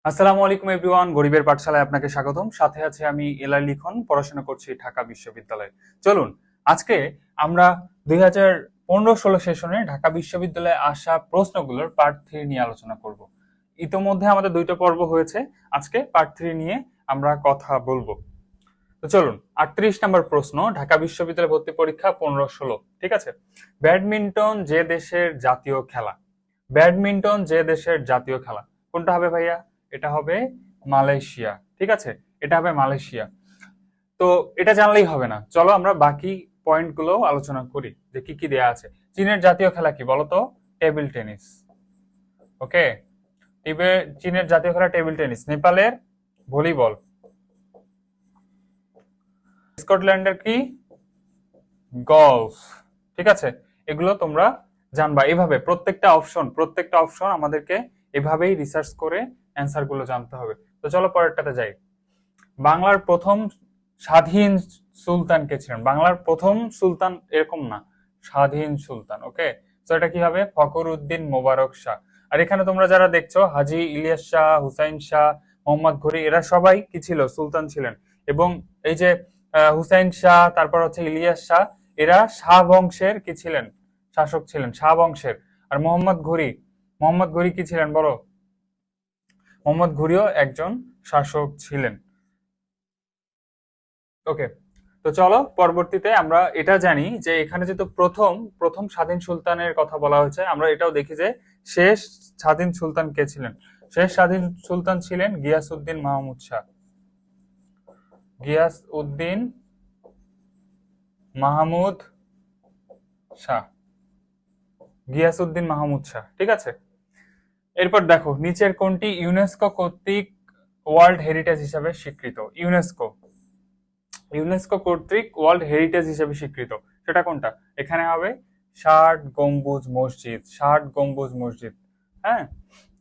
আসসালামু আলাইকুম এভরিওয়ান, গরিবের পাঠশালায় আপনাকে স্বাগতম। সাথে আছে আমি এলআর লিখন, পড়াশোনা করছি ঢাকা বিশ্ববিদ্যালয়ে। চলুন আজকে আমরা 2015-16 সেশনে ঢাকা বিশ্ববিদ্যালয়ে আসা প্রশ্নগুলোর পার্ট 3 নিয়ে আলোচনা করব। ইতোমধ্যে আমাদের দুইটা পর্ব হয়েছে, আজকে পার্ট 3 নিয়ে আমরা কথা বলবো। তো চলুন, 38 নম্বর প্রশ্ন, ঢাকা বিশ্ববিদ্যালয় ভর্তি পরীক্ষা 15-16। ঠিক আছে, ব্যাডমিন্টন যে দেশের জাতীয় খেলা? ব্যাডমিন্টন যে দেশের জাতীয় খেলা কোনটা হবে ভাইয়া? এটা হবে মালয়েশিয়া। ঠিক আছে, এটা হবে মালয়েশিয়া। তো এটা জানলেই হবে না, চলো আমরা বাকি পয়েন্ট গুলো আলোচনা করি যে কি কি দেয়া আছে। চীনের জাতীয় খেলা কি বলতো? Table tennis. ওকে, চীনের জাতীয় খেলা টেবিল টেনিস। নেপালের ভলিবল। স্কটল্যান্ডের কি? গলফ। ঠিক আছে, এগুলো তোমরা জানবা। এভাবে প্রত্যেকটা অপশন আমাদেরকে এভাবেই রিসার্চ করে অ্যান্সার গুলো জানতে হবে। তো চলো পরেরটাতে যাই। বাংলার প্রথম স্বাধীন সুলতান কে ছিলেন? বাংলার প্রথম সুলতান এরকম না, স্বাধীন সুলতান। ওকে, তো এটা কি হবে? ফখর উদ্দিন মোবারক শাহ। আর এখানে তোমরা যারা দেখছো, হাজী ইলিয়াস শাহ, হুসাইন শাহ, মোহাম্মদ ঘুরি, এরা সবাই কি ছিল? সুলতান ছিলেন। এবং এই যে হুসাইন শাহ, তারপর হচ্ছে ইলিয়াস শাহ, এরা শাহ বংশের কি ছিলেন? শাসক ছিলেন, শাহ বংশের। আর মোহাম্মদ ঘুরি কি ছিলেন বলো? মোহাম্মদ ঘুরিও একজন শাসক ছিলেন। ওকে, তো চলো পরবর্তীতে আমরা এটা জানি যে এখানে যেহেতু প্রথম প্রথম স্বাধীন সুলতানের কথা বলা হয়েছে, আমরা এটাও দেখি যে শেষ স্বাধীন সুলতান কে ছিলেন? শেষ স্বাধীন সুলতান ছিলেন গিয়াসউদ্দিন মাহমুদ শাহ। গিয়াসউদ্দিন মাহমুদ শাহ। গিয়াসউদ্দিন মাহমুদ শাহ। ঠিক আছে, এরপর দেখো নিচের কোনটি ইউনেস্কো কর্তৃক ওয়ার্ল্ড হেরিটেজ হিসাবে স্বীকৃত? ইউনেস্কো ইউনেস্কো কর্তৃক ওয়ার্ল্ড হেরিটেজ হিসেবে স্বীকৃত, সেটা কোনটা? এখানে হবে ষাট গম্বুজ মসজিদ। ষাট গম্বুজ মসজিদ, হ্যাঁ,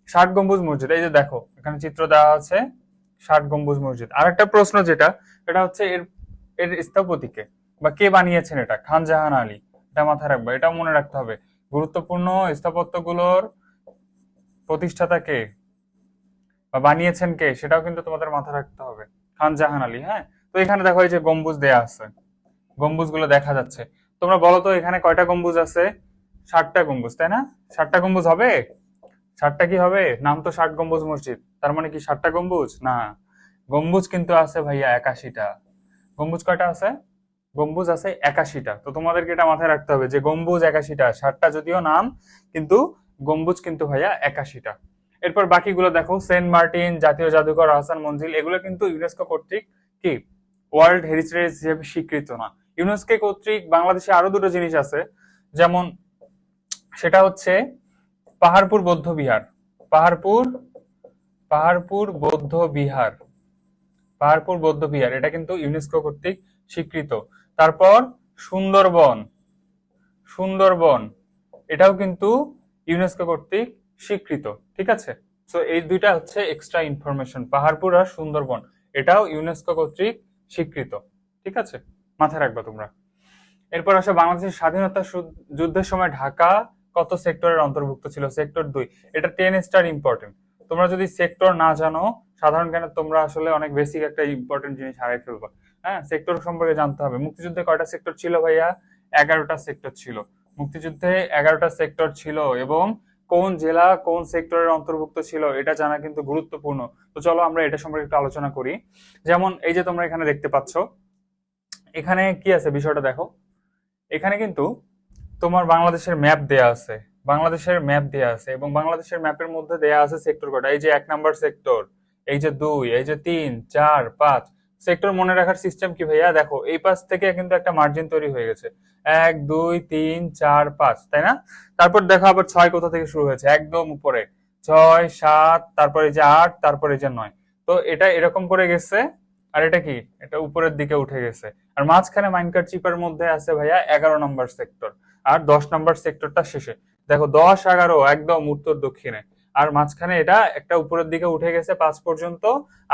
ষাট গম্বুজ মসজিদ। এই যে দেখো এখানে চিত্র দেওয়া আছে, ষাট গম্বুজ মসজিদ। আর একটা প্রশ্ন যেটা, এটা হচ্ছে এর এর স্থপতিকে বা কে বানিয়েছেন এটা? খান জাহান আলী। এটা মাথায় রাখবে, এটাও মনে রাখতে হবে। গুরুত্বপূর্ণ স্থাপত্যগুলোর প্রতিষ্ঠাতা কে বা বানিয়েছেন কে, সেটাও কিন্তু তোমাদের মাথায় রাখতে হবে। খান জাহান আলী। হ্যাঁ, তো এখানে দেখো এই যে গম্বুজ দেয়া আছে, গম্বুজ গুলো দেখা যাচ্ছে। তোমরা বলো তো এখানে কয়টা গম্বুজ আছে? 60টা গম্বুজ, তাই না? 60টা গম্বুজ হবে? 60টা কি হবে? নাম তো 60 গম্বুজ মসজিদ, তার মানে কি 60টা গম্বুজ না? গম্বুজ কিন্তু আছে ভাইয়া 81টা। গম্বুজ কয়টা আছে? গম্বুজ আছে 81টা। তো তোমাদেরকে এটা মাথায় রাখতে হবে যে গম্বুজ 81টা। 60টা যদিও নাম, কিন্তু গম্বুজ কিন্তু ভাইয়া 81টা। এরপর বাকিগুলো দেখো, সেন্ট মার্টিন, জাতীয় জাদুঘর, আহসান মঞ্জিল, এগুলো কিন্তু ইউনেস্কো কর্তৃক কি ওয়ার্ল্ড হেরিটেজ হিসেবে স্বীকৃত না। ইউনেস্কো কর্তৃক বাংলাদেশে আরো দুটো জিনিস আছে, যেমন সেটা হচ্ছে পাহাড়পুর বৌদ্ধ বিহার। পাহাড়পুর পাহাড়পুর বৌদ্ধ বিহার। পাহাড়পুর বৌদ্ধ বিহার, এটা কিন্তু ইউনেস্কো কর্তৃক স্বীকৃত। তারপর সুন্দরবন। সুন্দরবন এটাও কিন্তু ইউনেস্কো কর্তৃক স্বীকৃত। ঠিক আছে, তো এই দুইটা হচ্ছে এক্সট্রা ইনফরমেশন। পাহাড়পুর আর সুন্দরবন এটাও ইউনেস্কো কর্তৃক স্বীকৃত। ঠিক আছে, মাথায় রাখবা তোমরা। এরপর আসে বাংলাদেশের স্বাধীনতা যুদ্ধের সময় ঢাকা কত সেক্টরের অন্তর্ভুক্ত ছিল? সেক্টর 2। এটা 10 স্টার ইম্পর্টেন্ট। তোমরা যদি সেক্টর না জানো, সাধারণ জ্ঞানে তোমরা আসলে অনেক বেসিক একটা ইম্পর্টেন্ট জিনিস হারাই ফেলবা। হ্যাঁ, সেক্টর সম্পর্কে জানতে হবে। মুক্তিযুদ্ধে কয়টা সেক্টর ছিল ভাইয়া? 11টা সেক্টর ছিল। মুক্তিযুদ্ধে 11টা সেক্টর ছিল, এবং কোন জেলা কোন সেক্টরের অন্তর্ভুক্ত ছিল এটা জানা কিন্তু গুরুত্বপূর্ণ। তো চলো আমরা এটা সম্পর্কে একটু আলোচনা করি। যেমন এই যে তোমরা এখানে দেখতে পাচ্ছ, এখানে কি আছে বিষয়টা দেখো। এখানে কিন্তু তোমার বাংলাদেশের ম্যাপ দেয়া আছে। বাংলাদেশের ম্যাপ দেয়া আছে, এবং বাংলাদেশের ম্যাপের মধ্যে দেয়া আছে সেক্টর কয়টা। এই যে 1 নাম্বার সেক্টর, এই যে 2, এই যে 3, 4, 5। সেক্টর মনে রাখার সিস্টেম কি ভাইয়া? দেখো এই পাশ থেকে কিন্তু একটা মার্জিন তৈরি হয়ে গেছে, 1, 2, 3, 4, 5, তাই না? তারপর দেখো আবার 6 কোথা থেকে শুরু হয়েছে, একদম উপরে 6, 7, তারপর এই যে 8, তারপর এই যে 9। তো এটা এরকম করে গেছে। আর এটা কি? এটা উপরের দিকে উঠে গেছে। আর মাঝখানে মাইনকার চিপার মধ্যে আছে ভাইয়া 11 নাম্বার সেক্টর। আর 10 নাম্বার সেক্টরটা শেষে। দেখো 10, 11 একদম উত্তর দক্ষিণে। আর মাঝখানে এটা একটা উপরের দিকে উঠে গেছে 5 পর্যন্ত,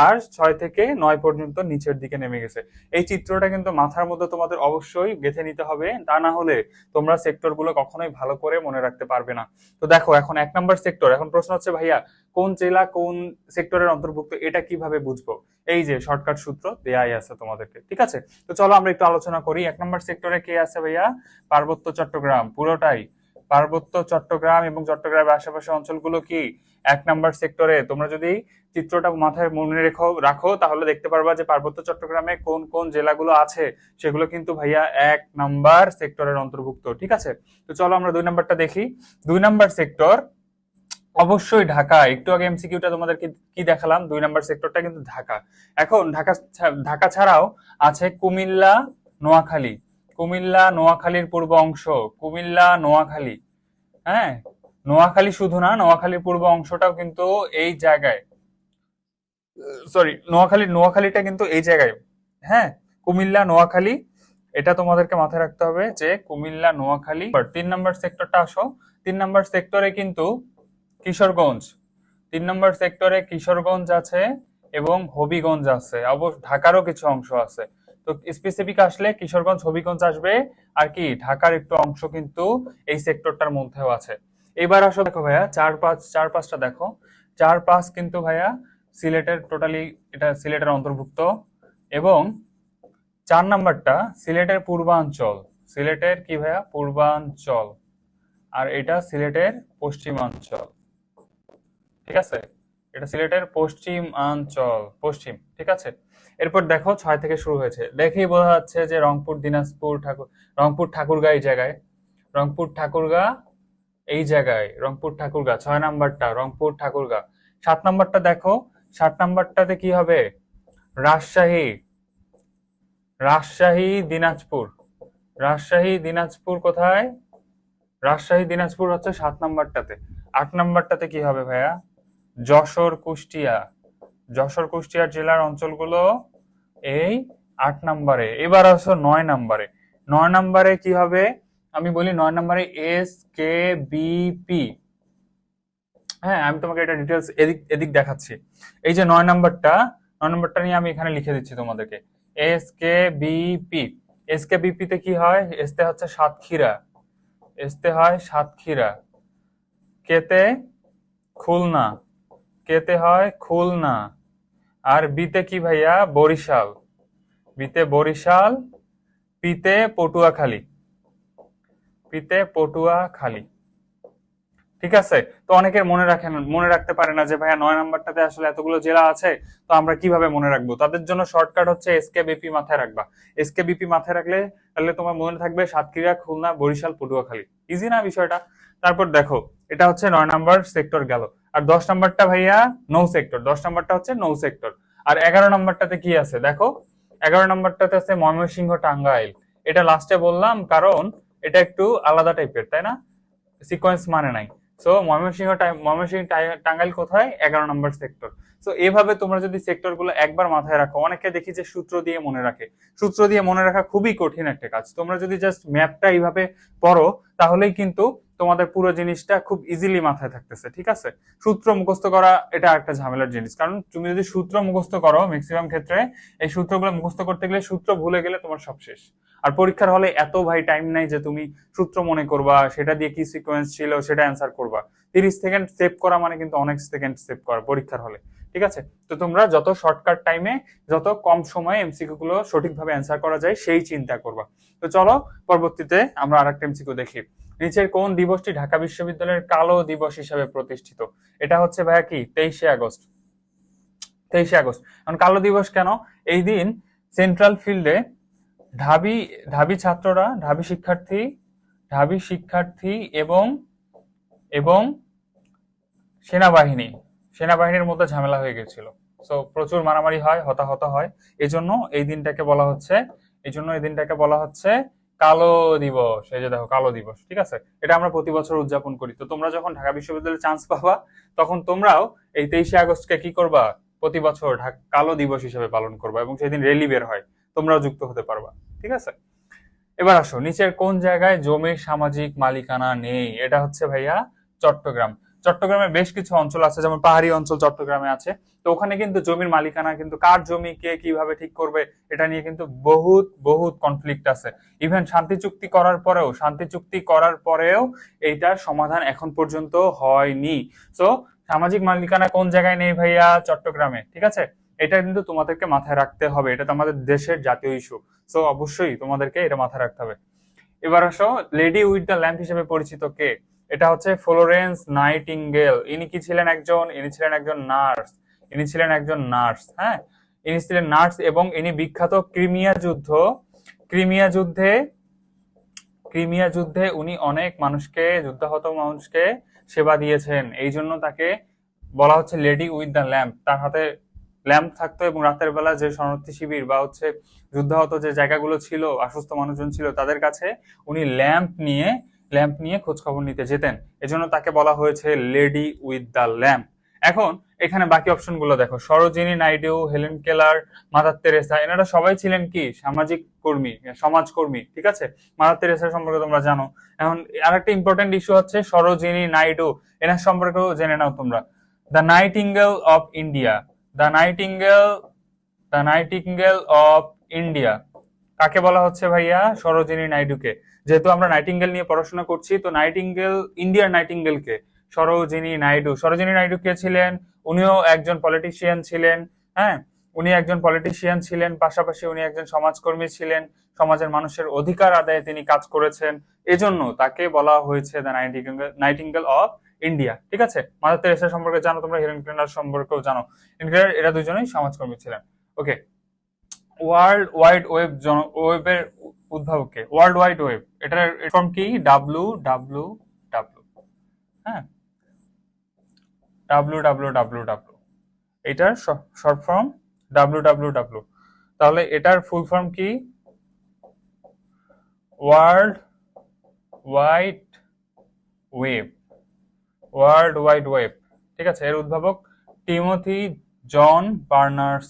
আর 6 থেকে 9 পর্যন্ত নিচের দিকে নেমে গেছে। এই চিত্রটা কিন্তু মাথার মধ্যে তোমাদের অবশ্যই গেঁথে নিতে হবে, তা না হলে তোমরা সেক্টর গুলো কখনোই ভালো করে মনে রাখতে পারবে না। তো দেখো এখন 1 নম্বর সেক্টর, এখন প্রশ্ন হচ্ছে ভাইয়া কোন জেলা কোন সেক্টরের অন্তর্ভুক্ত, এটা কিভাবে বুঝবো? এই যে শর্টকাট সূত্র দেয়াই আছে তোমাদেরকে, ঠিক আছে? তো চলো আমরা একটু আলোচনা করি। 1 নম্বর সেক্টরে কে আছে ভাইয়া? পার্বত্য চট্টগ্রাম, পুরোটাই পার্বত্য চট্টগ্রাম এবং চট্টগ্রামের আশেপাশে অঞ্চলগুলো কি 1 নম্বর সেক্টরে। তোমরা যদি চিত্রটা মাথায় মনে রাখো তাহলে দেখতে পারবা যে পার্বত্য চট্টগ্রামে কোন কোন জেলাগুলো আছে সেগুলো কিন্তু ভাইয়া 1 নম্বর সেক্টরের অন্তর্ভুক্ত, ঠিক আছে? তো চলো আমরা 2 নম্বরটা দেখি। 2 নম্বর সেক্টর অবশ্যই ঢাকা। একটু আগে এমসিকিউটা তোমাদেরকে কি দেখালাম, 2 নম্বর সেক্টরটা কিন্তু ঢাকা। এখন ঢাকা ছাড়াও আছে কুমিল্লা, নোয়াখালী। কুমিল্লা নোয়াখালীর পূর্ব অংশ, কুমিল্লা নোয়াখালী, হ্যাঁ, নোয়াখালী শুধু না, নোয়াখালীর পূর্ব অংশটাও কিন্তু এই জায়গায়, সরি নোয়াখালীটা কিন্তু এই জায়গায়, হ্যাঁ, কুমিল্লা নোয়াখালী, এটা তোমাদেরকে মাথায় রাখতে হবে যে কুমিল্লা নোয়াখালী। 3 নম্বর সেক্টরটা আসো। 3 নম্বর সেক্টরে কিন্তু কিশোরগঞ্জ, 3 নম্বর সেক্টরে কিশোরগঞ্জ আছে এবং হবিগঞ্জ আছে, অবশ্য ঢাকারও কিছু অংশ আছে। তো স্পেসিফিক আসলে কিশোরগঞ্জ হবিগঞ্জ আসবে, আর কি ঢাকার একটু অংশ কিন্তু এই সেক্টরটার মধ্যেও আছে। এবার আসো দেখো ভাইয়া 4-5টা দেখো। 4-5 কিন্তু ভাইয়া সিলেটের, টোটালি এটা সিলেটের অন্তর্ভুক্ত। এবং 4 নম্বরটা সিলেটের পূর্বাঞ্চল, সিলেটের কি ভাইয়া? পূর্বাঞ্চল। আর এটা সিলেটের পশ্চিমাঞ্চল, ঠিক আছে? এটা সিলেটের পশ্চিমাঞ্চল, পশ্চিম, ঠিক আছে? এরপর দেখো 6 থেকে শুরু হয়েছে, দেখেই বোঝা যাচ্ছে যে রংপুর, দিনাজপুর, রংপুর ঠাকুরগাঁ এই জায়গায়, রংপুর ঠাকুরগাঁ এই জায়গায়, রংপুর ঠাকুরগাঁ 6 নম্বরটা, রংপুর ঠাকুরগাঁ। 7 নম্বরটা দেখো, 7 নম্বরটাতে কি হবে? রাজশাহী, রাজশাহী দিনাজপুর, রাজশাহী দিনাজপুর কোথায়? রাজশাহী দিনাজপুর হচ্ছে 7 নম্বরটাতে। 8 নম্বরটাতে কি হবে ভাইয়া? যশোর কুষ্টিয়া, যশোর কুষ্টিয়ার জেলার অঞ্চলগুলো এই 8 নম্বরে। এবার আসো 9 নম্বরে। 9 নম্বরে কি হবে? আমি বলি 9 নম্বরে SKBP। হ্যাঁ, আমি তোমাকে এটা ডিটেলস এদিক এদিক দেখাচ্ছি। এই যে 9 নম্বরটা, 9 নম্বরটা নিয়ে আমি এখানে লিখে দিচ্ছি তোমাদেরকে। SKBP, SKBP তে কি হয়? এসতে হচ্ছে সাতক্ষীরা, এসতে হয় সাতক্ষীরা। কেতে? খুলনা, কেতে হয় খুলনা। আর বিতে কি ভাইয়া? বরিশাল, বিতে বরিশাল। পিতে পটুয়াখালী, পিতে পটুয়াখালী, ঠিক আছে? তো অনেকের মনে রাখতে পারে না যে ভাইয়া 9 নম্বরটাতে আসলে এতগুলো জেলা আছে, তো আমরা কিভাবে মনে রাখবো? তাদের জন্য শর্টকাট হচ্ছে SKBP মাথায় রাখবা। SKBP মাথায় রাখলে তাহলে তোমার মনে থাকবে সাতক্ষীরা, খুলনা, বরিশাল, পটুয়াখালী। ইজি না বিষয়টা? তারপর দেখো এটা হচ্ছে 9 নম্বর সেক্টর গেল। আর 10 নম্বরটা ভাইয়া নৌ সেক্টর, 10 নম্বরটা হচ্ছে নৌ সেক্টর। আর 11 নম্বরটাতে কি আছে দেখো, 11 নম্বরটাতে আছে ময়মনসিংহ, টাঙ্গাইল। এটা লাস্টে বললাম কারণ এটা একটু আলাদা টাইপের, তাই না? সিকোয়েন্স মানে নাই। সো ময়মনসিংহ টাঙ্গাইল কোথায়? 11 নম্বর সেক্টর। সো এভাবে তোমরা যদি সেক্টর গুলো একবার মাথায় রাখো, অনেকে দেখি যে সূত্র দিয়ে মনে রাখে। সূত্র দিয়ে মনে রাখা খুবই কঠিন একটা কাজ। তোমরা যদি জাস্ট ম্যাপটা এইভাবে পড়ো তাহলেই কিন্তু তোমাদের পুরো জিনিসটা খুব ইজিলি মাথায় থাকতেছে, ঠিক আছে? সূত্র মুখস্থ করা এটা একটা ঝামেলার জিনিস, কারণ তুমি যদি সূত্র মুখস্থ করো ম্যাক্সিমাম ক্ষেত্রে এই সূত্রগুলো মুখস্থ করতে গেলে সূত্র ভুলে গেলে তোমার সব শেষ। আর পরীক্ষার হলে এত ভাই টাইম নাই যে তুমি সূত্র মনে করবা, সেটা দিয়ে কি সিকোয়েন্স ছিল সেটা অ্যান্সার করবা। 30 সেকেন্ড সেভ করা মানে কিন্তু অনেক সেকেন্ড সেভ করা পরীক্ষার হলে, ঠিক আছে? তো তোমরা যত শর্টকাট টাইমে, যত কম সময়ে এমসিকিউ গুলো সঠিকভাবে অ্যান্সার করা যায় সেই চিন্তা করবা। তো চলো পরবর্তীতে আমরা আরেকটা এমসিকিউ দেখি। নিচের কোন দিবসটি ঢাকা বিশ্ববিদ্যালয়ের কালো দিবস হিসেবে প্রতিষ্ঠিত? এটা হচ্ছে ভাইয়া কি? 23শে আগস্ট, 23শে আগস্ট। এখন কালো দিবস কেন? এই দিন সেন্ট্রাল ফিল্ডে ঢাবি ঢাবি ছাত্ররা, ঢাবি শিক্ষার্থী এবং এবং সেনাবাহিনীর মধ্যে ঝামেলা হয়ে গেছিল। সো প্রচুর মারামারি হয়, হতাহত হয়। এজন্য এই দিনটাকে বলা হচ্ছে কালো দিবস। এই যে দেখো কালো দিবস, ঠিক আছে? এটা আমরা প্রতি বছর উদযাপন করি। তো তোমরা যখন ঢাকা বিশ্ববিদ্যালয়ে চান্স পাবা তখন তোমরাও এই 23শে আগস্টকে কি করবা? প্রতি বছর কালো দিবস হিসেবে পালন করবা এবং সেদিন র্যালি বের হয়, তোমরাও যুক্ত হতে পারবা, ঠিক আছে? এবার আসো নিচের কোন জায়গায় জমির সামাজিক মালিকানা নেই? এটা হচ্ছে ভাইয়া চট্টগ্রাম। চট্টগ্রামে বেশ কিছু অঞ্চল আছে, যেমন পাহাড়ি অঞ্চল চট্টগ্রামে আছে। তো ওখানে কিন্তু জমির মালিকানা কিন্তু কার জমি কে কিভাবে ঠিক করবে এটা নিয়ে কিন্তু বহুত বহুত কনফ্লিক্ট আছে। ইভেন শান্তি চুক্তি করার পরেও এইটার সমাধান এখন পর্যন্ত হয়নি। সো সামাজিক মালিকানা কোন জায়গায় নেই ভাইয়া? চট্টগ্রামে, ঠিক আছে? এটা কিন্তু তোমাদেরকে মাথায় রাখতে হবে, এটা তো আমাদের দেশের জাতীয় ইস্যু। সো অবশ্যই তোমাদেরকে এটা মাথায় রাখতে হবে। এবার আসো, লেডি উইথ দ্য ল্যাম্প হিসেবে পরিচিত কে? এটা হচ্ছে ফ্লোরেন্স নাইটিঙ্গেল। ইনি ছিলেন একজন নার্স। হ্যাঁ, ইনি ছিলেন নার্স এবং ইনি বিখ্যাত ক্রিমিয়া যুদ্ধে ক্রিমিয়া যুদ্ধে উনি অনেক যুদ্ধাহত মানুষকে সেবা দিয়েছেন। এই জন্য তাকে বলা হচ্ছে লেডি উইথ দ্য ল্যাম্প। তার হাতে ল্যাম্প থাকতো এবং রাতের বেলা যে শরণার্থী শিবির বা হচ্ছে যুদ্ধাহত যে জায়গাগুলো ছিল, অসুস্থ মানুষজন ছিল, তাদের কাছে উনি ল্যাম্প নিয়ে খোঁজ খবর নিতে যেতেন। এজন্য তাকে বলা হয়েছে লেডি উইথ দ্য ল্যাম্প। এখন এখানে বাকি অপশন গুলো দেখো, Sarojini Naidu, Helen Keller, mother Teresa, এনারা সবাই ছিলেন কি সমাজকর্মী, ঠিক আছে? মাদার তেরেসা সম্পর্কে তোমরা জানো। এখন আরেকটা ইম্পর্টেন্ট ইস্যু হচ্ছে সরোজিনী নাইডু, এনার সম্পর্কেও জেনে নাও তোমরা। The nightingale of India, the nightingale of India কাকে বলা হচ্ছে ভাইয়া? সরোজিনী নাইডুকে। যেহেতু আমরা নাইটিঙ্গেল নিয়ে পড়াশোনা করছি, তো ইন্ডিয়ার নাইটিঙ্গেল কে? সরোজিনী নাইডু কে ছিলেন? উনিও একজন পলিটিশিয়ান ছিলেন। হ্যাঁ, উনি একজন পলিটিশিয়ান ছিলেন, পাশাপাশি উনি একজন সমাজকর্মী ছিলেন। সমাজের মানুষের অধিকার আদায়ে তিনি কাজ করেছেন। এজন্য তাকে বলা হয়েছে দ্য নাইটিঙ্গেল অফ ইন্ডিয়া, ঠিক আছে? মাদার তেরেসা সম্পর্কে জানো তোমরা, হেলেন কেলার সম্পর্কেও জানো। এরা দুজনেই সমাজকর্মী ছিলেন। ওকে, ওয়ার্ল্ড ওয়াইড ওয়েবের উদ্ভাবক কে? ওয়ার্ল্ড ওয়াইড ওয়েব, এটার ফর্ম কি? WWW। হ্যাঁ, WWW, এটার শর্ট ফর্ম WWW। তাহলে এটার ফুল ফর্ম কি? ওয়ার্ল্ড ওয়াইড ওয়েব, ঠিক আছে? এর উদ্ভাবক টিমোথি জন বার্নার্স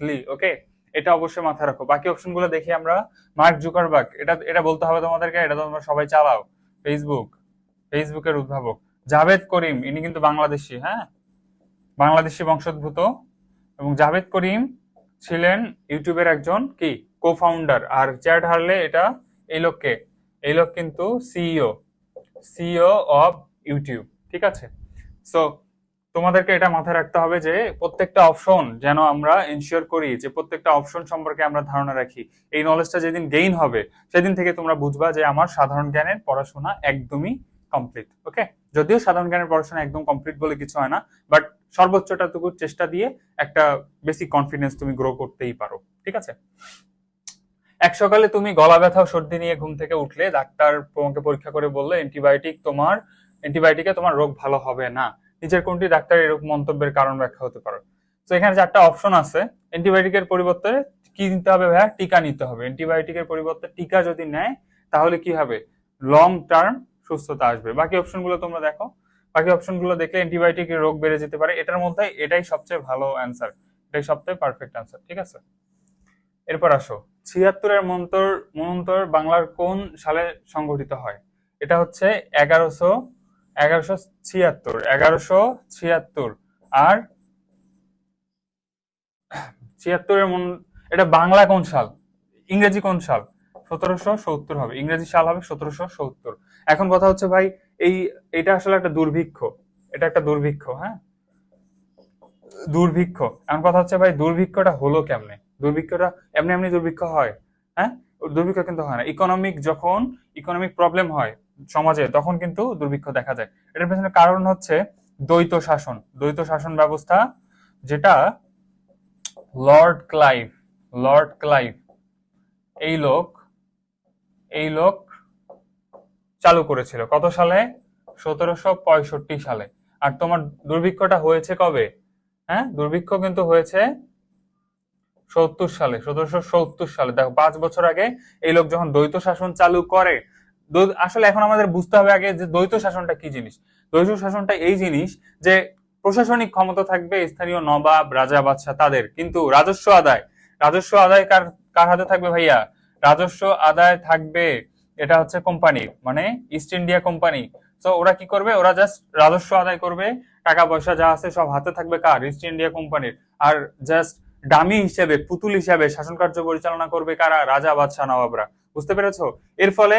লি। ওকে, এটা অবশ্যই মাথায় রাখো। বাকি অপশনগুলো দেখি আমরা। মার্ক জুকারবার্গ, এটা বলতে হবে তোমাদেরকে, এটা তোমরা সবাই চালাও। ফেসবুকের উদ্ভাবক জাভেদ করিম, ইনি কিন্তু বাংলাদেশি। হ্যাঁ, বাংলাদেশি বংশোদ্ভূত, এবং জাভেদ করিম ছিলেন ইউটিউবের একজন কি কো-ফাউন্ডার। আর চ্যাড হারলে এই লোক কিন্তু সিইও অফ ইউটিউব, ঠিক আছে? সো তোমাদেরকে এটা মাথায় রাখতে হবে যে প্রত্যেকটা অপশন যেন আমরা এনশিওর করি যে প্রত্যেকটা অপশন সম্পর্কে আমরা ধারণা রাখি। এই নলেজটা যেদিন গেইন হবে সেদিন থেকে তোমরা বুঝবা যে আমার সাধারণ জ্ঞানের পড়াশোনা একদমই কমপ্লিট। ওকে, যদিও সাধারণ জ্ঞানের পড়াশোনা একদম কমপ্লিট বলে কিছু হয় না, বাট সর্বোচ্চটাটুকু চেষ্টা দিয়ে একটা বেসিক কনফিডেন্স তুমি গ্রো করতেই পারো, ঠিক আছে? এক সকালে তুমি গলা ব্যথা ও সর্দি নিয়ে ঘুম থেকে উঠলে, ডাক্তার তোমাকে পরীক্ষা করে বললো অ্যান্টিবায়োটিকে তোমার রোগ ভালো হবে না। নিচের কোনটি ডাক্তার এরকম মন্তব্যের কারণ ব্যাখ্যা হতে পারে? তো এখানে 4টা অপশন আছে। অ্যান্টিবায়োটিকের পরিবর্তে কি নিতে হবে ভাইয়া? টিকা নিতে হবে। অ্যান্টিবায়োটিকের পরিবর্তে টিকা যদি নেয় তাহলে কি হবে? লং টার্ম সুস্থতা আসবে। বাকি অপশনগুলো তোমরা দেখো, বাকি অপশনগুলো দেখলে অ্যান্টিবায়োটিকের রোগ বেড়ে যেতে পারে। এটার মধ্যে এটাই সবচেয়ে ভালো অ্যান্সার, এটাই সবচেয়ে পারফেক্ট অ্যান্সার, ঠিক আছে? এরপর আসো, 76-এর মন্বন্তর বাংলার কোন সালে সংঘটিত হয়? এটা হচ্ছে 1176। আর 76-এর এটা বাংলা কোন সাল, ইংরেজি কোন সাল? 1770 হবে, ইংরেজি সাল হবে 1770। এখন কথা হচ্ছে ভাই, এটা আসলে একটা দুর্ভিক্ষ, হ্যাঁ, দুর্ভিক্ষ। এখন কথা হচ্ছে ভাই, দুর্ভিক্ষটা হলো কেমনে? দুর্ভিক্ষটা এমনি দুর্ভিক্ষ হয়? হ্যাঁ, দুর্ভিক্ষ কিন্তু হয় না। যখন ইকোনমিক প্রবলেম হয় সমাজে, তখন কিন্তু দুর্ভিক্ষ দেখা যায়। এটার পেছনে কারণ হচ্ছে দ্বৈত শাসন ব্যবস্থা, যেটা লর্ড ক্লাইভ এই লোক চালু করেছিল। কত সালে? 1765 সালে। আর তোমার দুর্ভিক্ষটা হয়েছে কবে? হ্যাঁ, দুর্ভিক্ষ কিন্তু হয়েছে 1770 সালে। দেখো, 5 বছর আগে এই লোক যখন দ্বৈত শাসন চালু করে। আসলে এখন আমাদের বুঝতে হবে আগে যে দ্বৈত শাসনটা কি জিনিস। দ্বৈত শাসনটা এই জিনিস যে প্রশাসনিক ক্ষমতা থাকবে স্থানীয় নবাব, রাজা, বাদশাহ তাদের, কিন্তু রাজস্ব আদায় কার হাতে থাকবে ভাইয়া? রাজস্ব আদায় থাকবে, এটা হচ্ছে কোম্পানির, মানে ইস্ট ইন্ডিয়া কোম্পানি। তো ওরা কি করবে, ওরা জাস্ট রাজস্ব আদায় করবে, টাকা পয়সা যা আছে সব হাতে থাকবে কার, ইস্ট ইন্ডিয়া কোম্পানির। আর জাস্ট ডামি হিসেবে, পুতুল হিসেবে শাসন কার্য পরিচালনা করবে কারা, রাজা বাদশাহ নবাবরা। বুঝতে পেরেছো? এর ফলে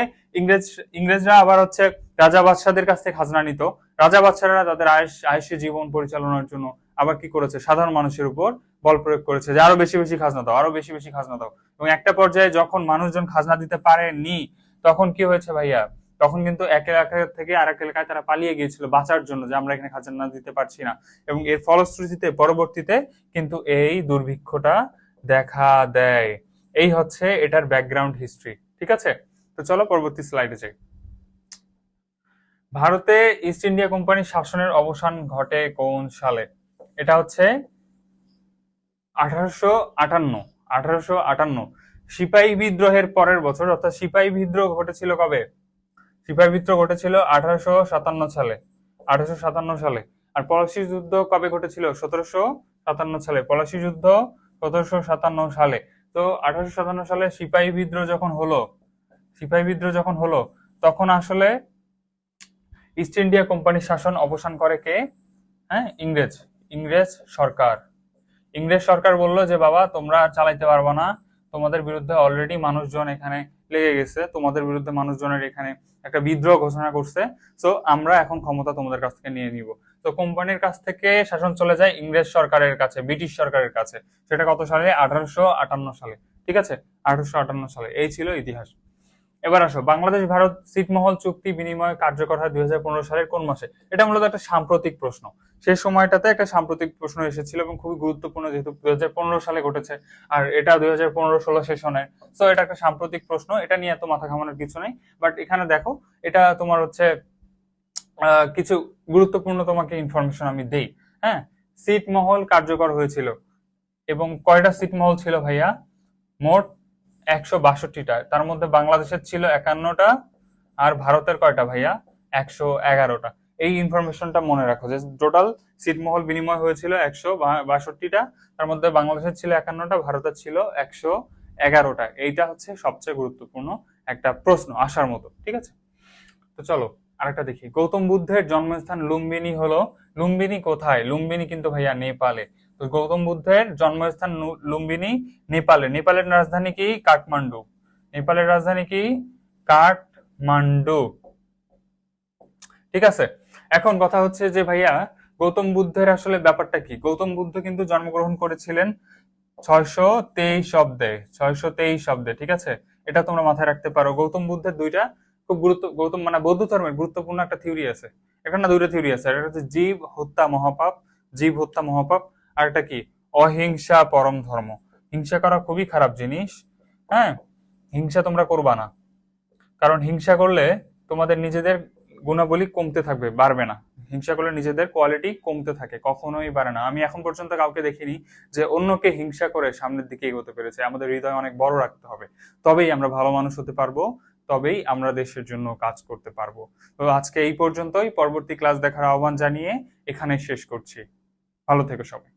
ইংরেজরা আবার হচ্ছে রাজা বাদশাদের কাছ থেকে খাজনা নিত। রাজা বাদশারা তাদের আয়ুষ্য জীবন পরিচালনার জন্য আবার কি করেছে, সাধারণ মানুষের উপর বল প্রয়োগ করেছে যে আরো বেশি বেশি খাজনা দাও, আরো বেশি বেশি খাজনা দাও। এবং একটা পর্যায়ে যখন মানুষজন খাজনা দিতে পারেনি, তখন কি হয়েছে ভাইয়া, তখন কিন্তু এক এলাকা থেকে আরেক এলাকায় তারা পালিয়ে গিয়েছিল বাঁচার জন্য, যে আমরা এখানে খাজনা দিতে পারছি না। এবং এর ফলশ্রুতিতে পরবর্তীতে কিন্তু এই দুর্ভিক্ষটা দেখা দেয়। এই হচ্ছে এটার ব্যাকগ্রাউন্ড হিস্ট্রি। ঠিক আছে, তো চলো পরবর্তী স্লাইডে যাই। ভারতে ইস্ট ইন্ডিয়া কোম্পানির শাসনের অবসান ঘটে কোন সালে? এটা হচ্ছে 1858। 1858 সিপাহী বিদ্রোহের পরের বছর, অর্থাৎ সিপাহী বিদ্রোহ ঘটেছিল কবে? সিপাহী বিদ্রোহ ঘটেছিল 1857 সালে। 1857 সালে। আর পলাশী যুদ্ধ কবে ঘটেছিল? 1757 সালে। পলাশী যুদ্ধ 1757 সালে। তো 1857 সালে সিপাহী বিদ্রোহ যখন হলো, তখন আসলে ইস্ট ইন্ডিয়া কোম্পানির শাসন অবসান করে কে? হ্যাঁ, ইংরেজ সরকার। ইংরেজ সরকার বলল যে বাবা তোমরা আর চালাইতে পারবা না, তোমাদের বিরুদ্ধে অলরেডি মানুষজন এখানে লেগে গেছে, তোমাদের বিরুদ্ধে মানুষজনের এখানে একটা বিদ্রোহ ঘোষণা করছে, তো আমরা এখন ক্ষমতা তোমাদের কাছ থেকে নিয়ে নিব। তো কোম্পানির কাছ থেকে শাসন চলে যায় ইংরেজ সরকারের কাছে, ব্রিটিশ সরকারের কাছে। সেটা কত সালে? 1858 সালে। ঠিক আছে, 1858 সালে। এই ছিল ইতিহাস। এবার আসো, বাংলাদেশ ভারত ছিটমহল চুক্তি বিনিময় কার্যকর হয় 2015 সালের কোন মাসে? এটা মূলত একটা সাম্প্রতিক প্রশ্ন। সেই সময়টাতে একটা সাম্প্রতিক প্রশ্ন এসেছিল এবং খুবই গুরুত্বপূর্ণ, যেহেতু 2015 সালে ঘটেছে আর এটা 2015-16 সেশনের। তো এটা একটা সাম্প্রতিক প্রশ্ন, এটা নিয়ে এত মাথা ঘামানোর কিছু নেই। বাট এখানে দেখো, এটা তোমার হচ্ছে কিছু গুরুত্বপূর্ণ তোমাকে ইনফরমেশন আমি দেই। হ্যাঁ, ছিটমহল কার্যকর হয়েছিল এবং কয়টা ছিটমহল ছিল ভাইয়া? মোট 162টা। তার মধ্যে বাংলাদেশের ছিল 51টা, আর ভারতের কয়টা ভাইয়া? 111টা। এই ইনফরমেশনটা মনে রাখো যে টোটাল ছিটমহল বিনিময় হয়েছিল 162টা, তার মধ্যে বাংলাদেশের ছিল 51টা, ভারতের ছিল 111টা। এইটা হচ্ছে সবচেয়ে গুরুত্বপূর্ণ একটা প্রশ্ন আসার মতো। ঠিক আছে, তো চলো আরেকটা দেখি। গৌতম বুদ্ধের জন্মস্থান লুম্বিনী হলো, লুম্বিনী কোথায়? লুম্বিনী কিন্তু ভাইয়া নেপালে। তো গৌতম বুদ্ধের জন্মস্থান লুম্বিনী, নেপালে। নেপালের রাজধানী কি? কাঠমান্ডু। নেপালের রাজধানী কি? কাঠমান্ডু। ঠিক আছে, এখন কথা হচ্ছে যে ভাইয়া গৌতম বুদ্ধের আসলে ব্যাপারটা কি? গৌতম বুদ্ধ কিন্তু জন্মগ্রহণ করেছিলেন 623 অব্দে। 623 অব্দে। ঠিক আছে, এটা তোমরা মাথায় রাখতে পারো। গৌতম বুদ্ধের দুইটা খুব গৌতম মানে বৌদ্ধ ধর্মের গুরুত্বপূর্ণ একটা থিওরি আছে। এখানে দুইটা থিওরি আছে, একটা হচ্ছে জীব হত্যা মহাপাপ, জীব হত্যা মহাপাপ। আর একটা কি? অহিংসা পরম ধর্ম। হিংসা করা খুবই খারাপ জিনিস। হ্যাঁ, হিংসা তোমরা করবা না, কারণ হিংসা করলে তোমাদের নিজেদের গুণাবলী কমতে থাকবে, বাড়বে না। হিংসা করলে নিজেদের কোয়ালিটি কমতে থাকে, কখনোই বাড়ে না। আমি এখন পর্যন্ত কাউকে দেখিনি যে অন্যকে হিংসা করে সামনের দিকে এগোতে পেরেছে। আমাদের হৃদয় অনেক বড় রাখতে হবে, তবেই আমরা ভালো মানুষ হতে পারবো, তবেই আমরা দেশের জন্য কাজ করতে পারবো। তো আজকে এই পর্যন্তই। পরবর্তী ক্লাস দেখার আহ্বান জানিয়ে এখানে শেষ করছি। ভালো থেকো সবাই।